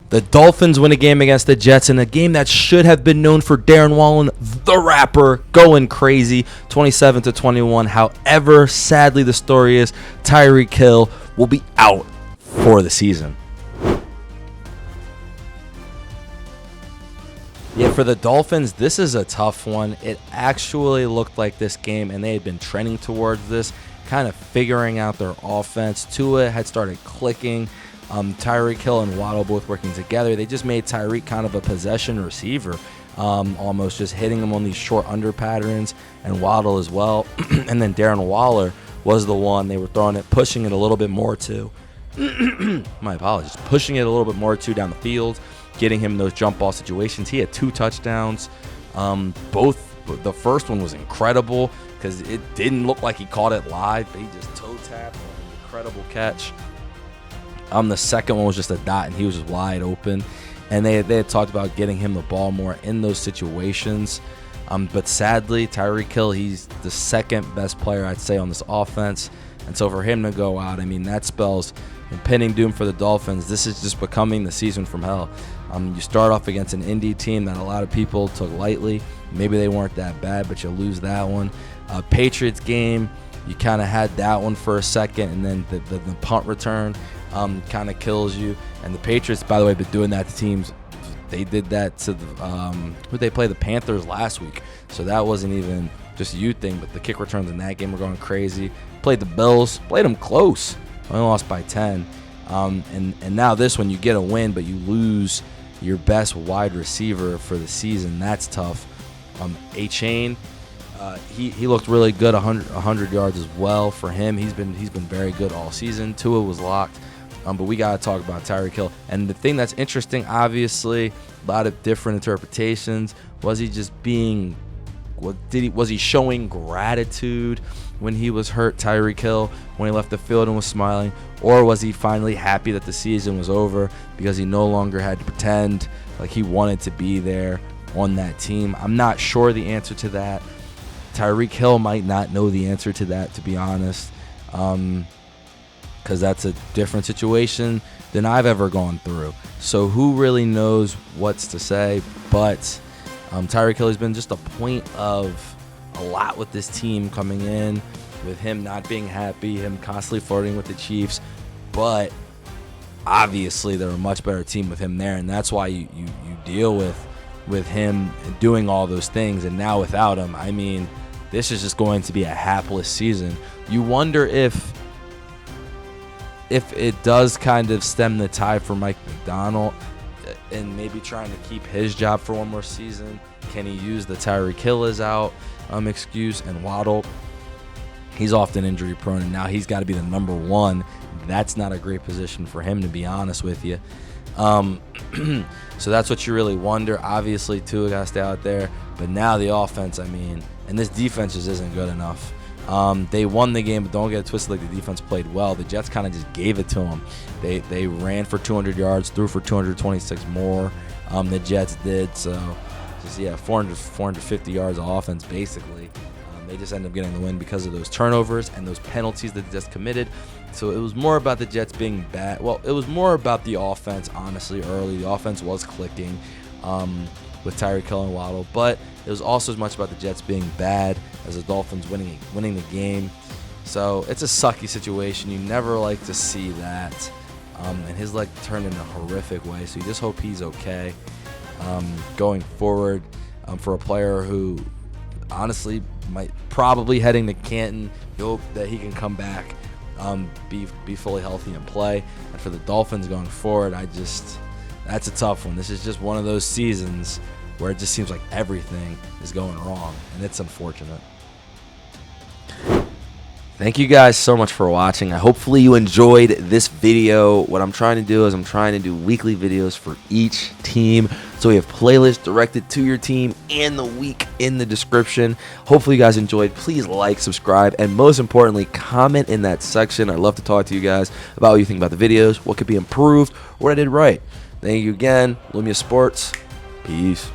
The Dolphins win a game against the Jets in a game that should have been known for Darren Wallen, the rapper, going crazy, 27-21. However, sadly, the story is Tyreek Hill will be out for the season. Yeah, for the Dolphins, this is a tough one. It actually looked like this game, and they had been trending towards this, kind of figuring out their offense. Tua had started clicking. Tyreek Hill and Waddle both working together. They just made Tyreek kind of a possession receiver, almost just hitting him on these short under patterns, and Waddle as well. And then Darren Waller was the one they were throwing it, pushing it a little bit more to. My apologies. Pushing it a little bit more to down the field, getting him those jump ball situations. He had 2 touchdowns. The first one was incredible because it didn't look like he caught it live, but he just toe tapped. An incredible catch. The second one was just a dot, and he was just wide open. And they had talked about getting him the ball more in those situations. But sadly, Tyreek Hill, he's the second best player, I'd say, on this offense. And so for him to go out, I mean, that spells impending doom for the Dolphins. This is just becoming the season from hell. You start off against an Indy team that a lot of people took lightly. Maybe they weren't that bad, but you lose that one. Patriots game, you kind of had that one for a second, and then the punt return kind of kills you. And the Patriots, by the way, been doing that to teams. They did that to who'd they play? The Panthers last week. So that wasn't even just a you thing, but the kick returns in that game were going crazy. Played the Bills, played them close. Only lost by 10. And now this one, you get a win, but you lose your best wide receiver for the season. That's tough. A-Chain, he looked really good, 100 yards as well for him. He's been very good all season. Tua was locked. But we got to talk about Tyreek Hill. And the thing that's interesting, obviously, a lot of different interpretations. Was he just being, was he showing gratitude when he was hurt, Tyreek Hill, when he left the field and was smiling? Or was he finally happy that the season was over because he no longer had to pretend like he wanted to be there on that team? I'm not sure the answer to that. Tyreek Hill might not know the answer to that, to be honest. Because that's a different situation than I've ever gone through. So who really knows what's to say? But Tyreek Hill has been just a point of a lot with this team coming in, with him not being happy, him constantly flirting with the Chiefs. But obviously they're a much better team with him there, and that's why you deal with him doing all those things. And now without him, I mean, this is just going to be a hapless season. You wonder if it does kind of stem the tide for Mike McDonald and maybe trying to keep his job for one more season. Can he use the Tyreek Hill is out excuse? And Waddle, he's often injury prone, and now he's got to be the number one. That's not a great position for him, to be honest with you. So that's what you really wonder. Obviously, Tua got to stay out there. But now the offense, I mean, and this defense just isn't good enough. They won the game, but don't get it twisted, like the defense played well. The Jets kind of just gave it to them. They ran for 200 yards, threw for 226 more. The Jets did. So, just 450 yards of offense, basically. They just ended up getting the win because of those turnovers and those penalties that the Jets committed. So it was more about the Jets being bad. Well, it was more about the offense, honestly, early. The offense was clicking with Tyreek Hill and Waddle, but it was also as much about the Jets being bad as the Dolphins winning the game. So it's a sucky situation. You never like to see that. And his leg turned in a horrific way, so you just hope he's okay going forward for a player who honestly might probably heading to Canton. You hope that he can come back, be fully healthy and play. And for the Dolphins going forward, that's a tough one. This is just one of those seasons where it just seems like everything is going wrong, and it's unfortunate. Thank you guys so much for watching. Hopefully you enjoyed this video. What I'm trying to do is I'm trying to do weekly videos for each team. So we have playlists directed to your team and the week in the description. Hopefully you guys enjoyed. Please like, subscribe, and most importantly, comment in that section. I'd love to talk to you guys about what you think about the videos, what could be improved, what I did right. Thank you again. Lumia Sports. Peace.